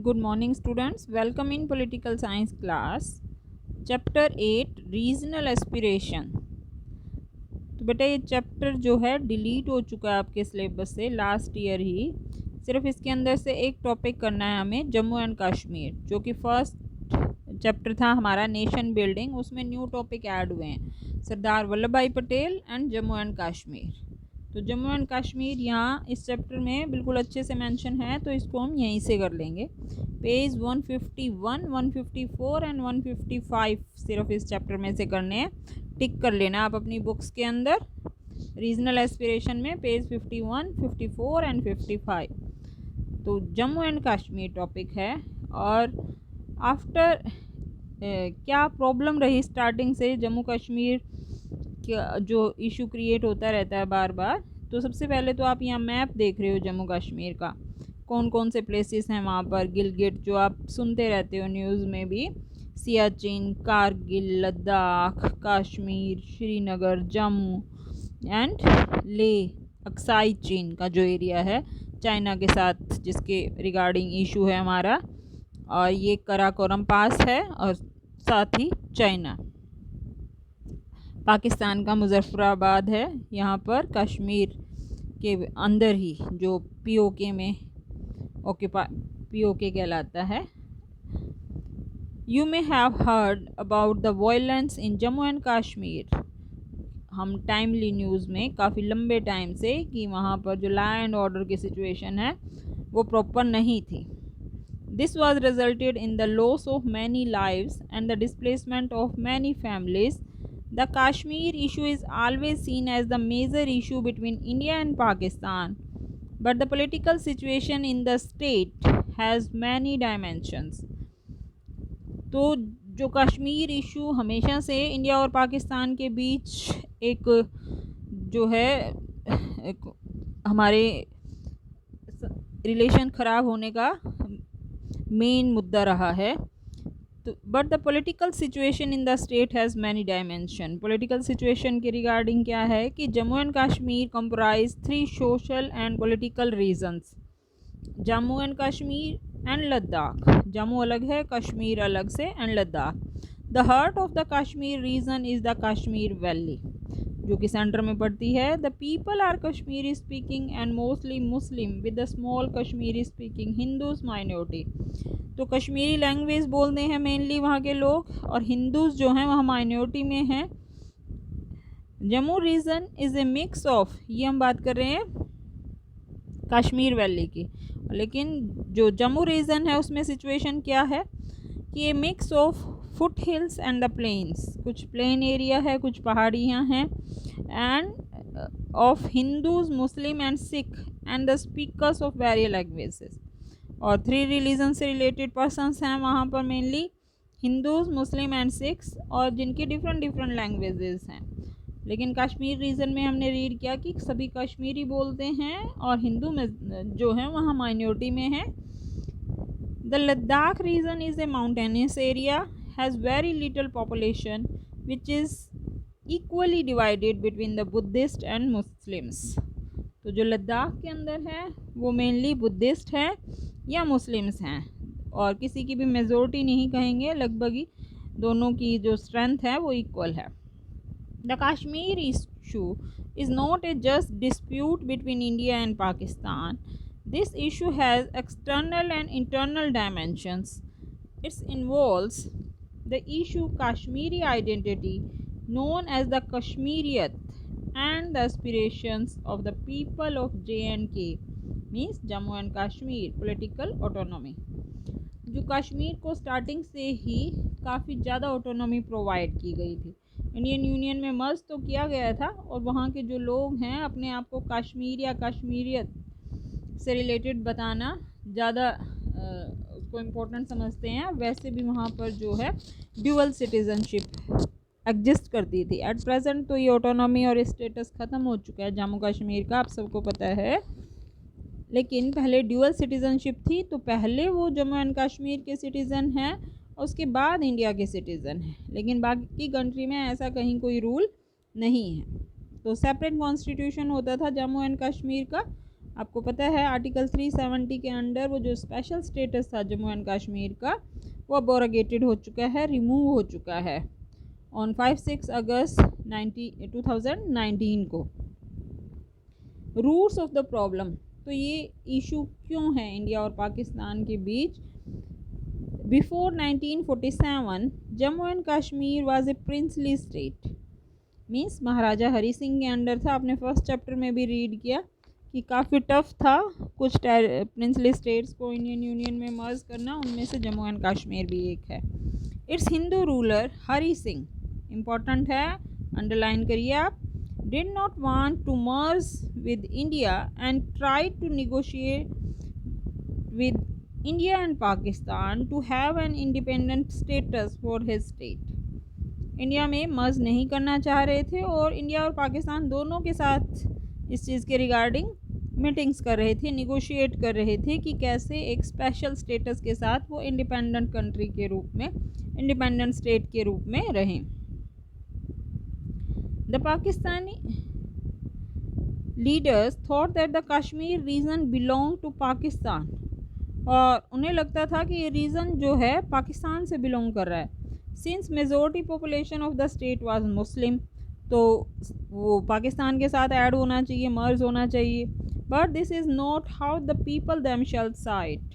Good morning students, welcome in political science class. Chapter 8 regional aspiration. तो बेटा ये chapter जो है डिलीट हो चुका है आपके सिलेबस से लास्ट ईयर ही। सिर्फ इसके अंदर से एक टॉपिक करना है हमें, जम्मू एंड कश्मीर, जो कि फर्स्ट चैप्टर था हमारा नेशन बिल्डिंग। उसमें न्यू टॉपिक ऐड हुए हैं, सरदार वल्लभ भाई पटेल एंड जम्मू एंड कश्मीर। तो जम्मू एंड कश्मीर यहाँ इस चैप्टर में बिल्कुल अच्छे से मेंशन है, तो इसको हम यहीं से कर लेंगे। पेज 151, 154 एंड 155 सिर्फ इस चैप्टर में से करने हैं। टिक कर लेना आप अपनी बुक्स के अंदर। रीजनल एस्पिरेशन में पेज 51, 54 एंड 55 तो जम्मू एंड कश्मीर टॉपिक है। और आफ्टर क्या प्रॉब्लम रही स्टार्टिंग से जम्मू कश्मीर जो इशू क्रिएट होता रहता है बार बार। तो सबसे पहले तो आप यहाँ मैप देख रहे हो जम्मू कश्मीर का, कौन कौन से प्लेसेस हैं वहाँ पर। गिलगिट जो आप सुनते रहते हो न्यूज़ में भी, सियाचिन, कारगिल, लद्दाख, कश्मीर, श्रीनगर, जम्मू एंड ले, अक्साई चीन का जो एरिया है चाइना के साथ, जिसके रिगार्डिंग इशू है हमारा। और ये कराकोरम पास है और साथ ही चाइना। पाकिस्तान का मुजफ्फराबाद है यहाँ पर कश्मीर के अंदर ही, जो पीओके में पीओके कहलाता है। You may have heard about the violence in Jammu and Kashmir. हम टाइमली न्यूज़ में काफ़ी लंबे टाइम से कि वहाँ पर जो लॉ एंड ऑर्डर की सिचुएशन है वो प्रॉपर नहीं थी। This was resulted in the loss of many lives and the displacement of many families. The Kashmir issue is always seen as the major issue between India and Pakistan, but the political situation in the state has many dimensions. तो जो Kashmir issue हमेशा से India और पाकिस्तान के बीच एक जो है एक हमारे रिलेशन ख़राब होने का मेन मुद्दा रहा है। But the political situation in the state has many dimension. Political situation के रिगार्डिंग क्या है कि Jammu and Kashmir comprise 3 social and political regions. Jammu and Kashmir and Ladakh. Jammu अलग है, कश्मीर अलग से, and Ladakh. The heart of the Kashmir region is the Kashmir valley, जो कि सेंटर में पड़ती है। The people are Kashmiri speaking and mostly Muslim with the small Kashmiri speaking Hindus minority. तो कश्मीरी लैंग्वेज बोलते हैं मेनली वहाँ के लोग, और हिंदूज जो हैं वहाँ माइनॉरिटी में हैं। Jammu region is a mix of, ये हम बात कर रहे हैं कश्मीर वैली की, लेकिन जो जम्मू रीजन है उसमें सिचुएशन क्या है कि ये mix of foothills and the plains, कुछ प्लेन एरिया है, कुछ पहाड़ियाँ हैं, and of Hindus, Muslim and Sikh and the speakers of various languages. और 3 रिलीजन से रिलेटेड पर्सनस हैं वहाँ पर, mainly Hindus, Muslim and Sikhs, और जिनकी डिफरेंट लैंग्वेजेस हैं। लेकिन कश्मीर रीजन में हमने रीड किया कि सभी कश्मीरी बोलते हैं, और हिंदू में जो है वहाँ माइनॉरिटी में है। The Ladakh region is a mountainous area, has very little population which is equally divided between the Buddhist and Muslims. तो जो लद्दाख के अंदर है वो मेनली बुद्धिस्ट है या मुस्लिम्स हैं, और किसी की भी मेजॉरिटी नहीं कहेंगे, लगभग ही दोनों की जो स्ट्रेंथ है वो इक्वल है। The Kashmir issue is not a just dispute between India and Pakistan. This issue has external and internal dimensions. It's involves the issue Kashmiri identity known as the Kashmiriyat and the aspirations of the people of J&K, means Jammu and Kashmir political autonomy। जो कश्मीर को starting से ही काफ़ी ज़्यादा autonomy provide की गई थी, Indian union में मर्ज तो किया गया था, और वहाँ के जो लोग हैं अपने आप को कश्मीर या कश्मीरियत से रिलेटेड बताना ज़्यादा उसको इम्पोर्टेंट समझते हैं। वैसे भी वहाँ पर जो है ड्यूअल सिटीज़नशिप एग्जिस्ट करती थी। एट प्रेजेंट तो ये ऑटोनॉमी और स्टेटस ख़त्म हो चुका है जम्मू कश्मीर का, आप सबको पता है। लेकिन पहले ड्यूअल सिटीज़नशिप थी, तो पहले वो जम्मू एंड कश्मीर के सिटीज़न हैं और उसके बाद इंडिया के सिटीज़न हैं, लेकिन बाकी कंट्री में ऐसा कहीं कोई रूल नहीं है। तो सेपरेट कॉन्स्टिट्यूशन होता था जम्मू एंड कश्मीर का, आपको पता है आर्टिकल 370 के अंडर वो जो स्पेशल स्टेटस था जम्मू एंड कश्मीर का वो अबोरोगेटेड हो चुका है, रिमूव हो चुका है ऑन 5-6 अगस्त 2019 को। रूट्स ऑफ द प्रॉब्लम, तो ये इशू क्यों है इंडिया और पाकिस्तान के बीच। Before 1947 Jammu and Kashmir was a princely state, means Maharaja Hari Singh के अंडर था। आपने फर्स्ट चैप्टर में भी रीड किया कि काफ़ी टफ था कुछ प्रिंसली स्टेट्स को इंडियन यूनियन में मर्ज करना, उनमें से जम्मू एंड कश्मीर भी एक है। Its Hindu ruler Hari Singh, important है, अंडरलाइन करिए आप, did not want to merge with India and try to negotiate with India and Pakistan to have an independent status for his state. India में मर्ज नहीं करना चाह रहे थे और इंडिया और पाकिस्तान दोनों के साथ इस चीज़ के रिगार्डिंग मीटिंग्स कर रहे थे, निगोशिएट कर रहे थे कि कैसे एक स्पेशल स्टेटस के साथ वो इंडिपेंडेंट कंट्री के रूप में, इंडिपेंडेंट स्टेट के रूप में रहें। The Pakistani leaders thought that the Kashmir region belong to Pakistan, और उन्हें लगता था कि ये रीजन जो है पाकिस्तान से बिलोंग कर रहा है। Since majority population of the state was Muslim, तो वो पाकिस्तान के साथ ऐड होना चाहिए, मर्ज होना चाहिए। But this is not how the people themselves saw it,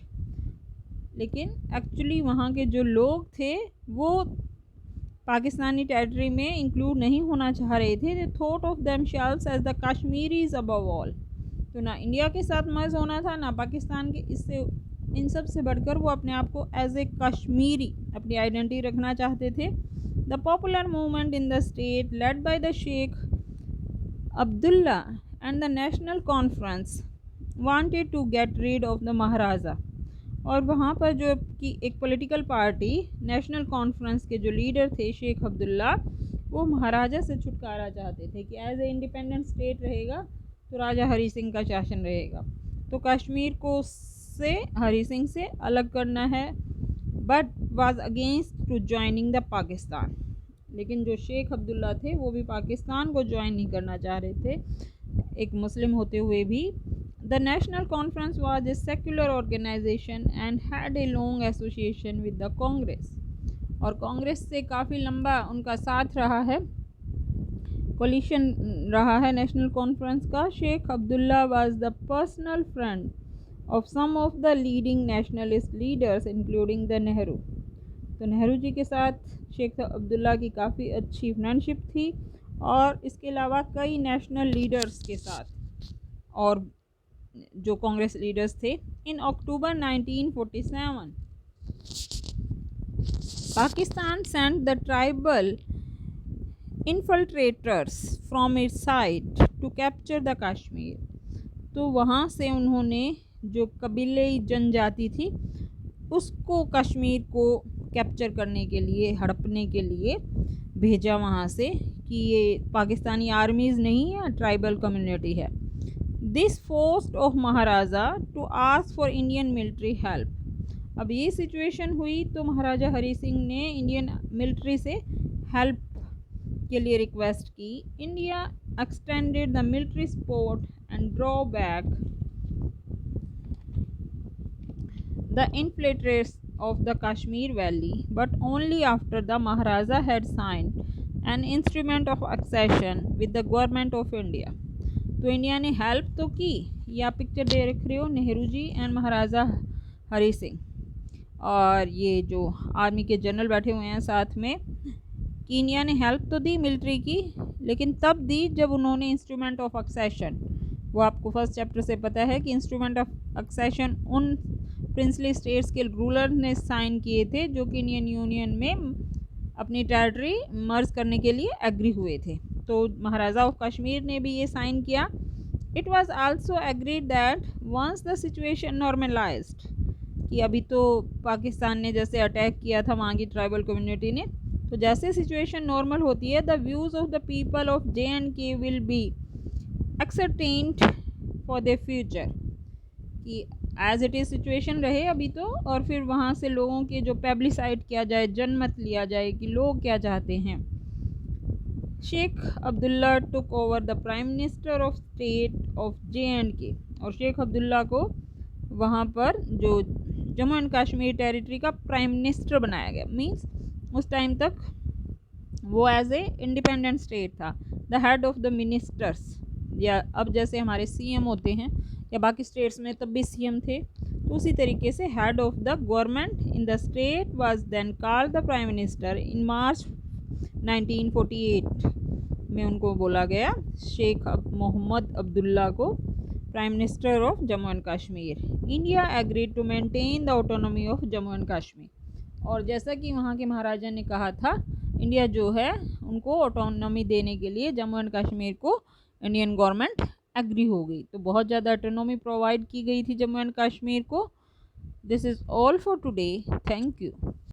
लेकिन एक्चुअली वहाँ के जो लोग थे वो पाकिस्तानी टेरिटरी में इंक्लूड नहीं होना चाह रहे थे। They thought of themselves as the Kashmiris above all, तो ना इंडिया के साथ मर्ज होना था ना पाकिस्तान के, इससे इन सब से बढ़कर वो अपने आप को एज ए कश्मीरी अपनी आइडेंटिटी रखना चाहते थे। The popular movement in the state led by the Sheikh Abdullah and the National Conference wanted to get rid of the Maharaja, और वहाँ पर जो कि एक पॉलिटिकल पार्टी नेशनल कॉन्फ्रेंस के जो लीडर थे शेख अब्दुल्ला, वो महाराजा से छुटकारा चाहते थे कि एज ए इंडिपेंडेंट स्टेट रहेगा तो राजा हरी सिंह का शासन रहेगा, तो कश्मीर को से हरी सिंह से अलग करना है, but was against to joining the Pakistan. लेकिन जो शेख अब्दुल्ला थे वो भी पाकिस्तान को ज्वाइन नहीं करना चाह रहे थे, एक मुस्लिम होते हुए भी। The National Conference was a secular organisation and had a long association with the Congress, और कांग्रेस से काफ़ी लंबा उनका साथ रहा है, कोलिशन रहा है नेशनल कॉन्फ्रेंस का। Sheikh Abdullah was the personal friend of some of the leading nationalist leaders including the Nehru, तो नेहरू जी के साथ शेख अब्दुल्ला की काफ़ी अच्छी फ्रेंडशिप थी, और इसके अलावा कई नेशनल लीडर्स के साथ और जो कांग्रेस लीडर्स थे। In October 1947 Pakistan sent the tribal infiltrators from its side to capture the Kashmir, तो वहाँ से उन्होंने जो कबीले जनजाति थी उसको कश्मीर को कैप्चर करने के लिए, हड़पने के लिए भेजा वहाँ से कि ये पाकिस्तानी आर्मीज़ नहीं है, ट्राइबल कम्युनिटी है। This forced of Maharaja to ask for Indian military help, अब ये सिचुएशन हुई तो महाराजा हरी सिंह ने इंडियन मिलिट्री से हेल्प के लिए रिक्वेस्ट की। India extended the military support and draw back the infiltrates of the Kashmir Valley, but only after the Maharaja had signed an instrument of accession with the government of India। तो India ने help तो की, या picture दे रख रहे हो Nehru ji and महाराजा हरी सिंह, और ये जो आर्मी के जनरल बैठे हुए हैं साथ में, कि इंडिया ने हेल्प तो दी मिलिट्री की, लेकिन तब दी जब उन्होंने इंस्ट्रूमेंट ऑफ एक्सेशन, वो आपको फर्स्ट चैप्टर से पता है कि इंस्ट्रूमेंट ऑफ एक्सेशन उन प्रिंसली स्टेट्स के रूलर ने साइन किए थे जो कि इंडियन यूनियन में अपनी टेरिटरी मर्ज करने के लिए एग्री हुए थे। तो महाराजा ऑफ कश्मीर ने भी ये साइन किया। It was also agreed that once the situation normalised, कि अभी तो पाकिस्तान ने जैसे अटैक किया था वहाँ की ट्राइबल कम्युनिटी ने, तो जैसे सिचुएशन नॉर्मल होती है the views of the people of J&K will be ascertained for the future, कि एज इट इज़ सिचुएशन रहे अभी तो, और फिर वहाँ से लोगों के जो पब्लिसाइड किया जाए, जनमत लिया जाए कि लोग क्या चाहते हैं। Sheikh Abdullah took over the prime minister of state of J&K, और शेख अब्दुल्ला को वहाँ पर जो जम्मू एंड कश्मीर टेरिटरी का प्राइम मिनिस्टर बनाया गया। मीन्स उस टाइम तक वो एज ए इंडिपेंडेंट स्टेट था। The head of the ministers, या अब जैसे हमारे सीएम होते हैं या बाकी स्टेट्स में तब भी सीएम थे, तो उसी तरीके से head of the government in the state was then called the prime minister. In March 1948 में उनको बोला गया, शेख मोहम्मद अब्दुल्ला को prime minister of Jammu and Kashmir. India agreed to maintain the autonomy of Jammu and Kashmir. और जैसा कि वहाँ के महाराजा ने कहा था, इंडिया जो है उनको ऑटोनॉमी देने के लिए जम्मू एंड कश्मीर को इंडियन गवर्नमेंट एग्री हो गई। तो बहुत ज़्यादा ऑटोनॉमी प्रोवाइड की गई थी जम्मू एंड कश्मीर को। This is all for today. Thank you.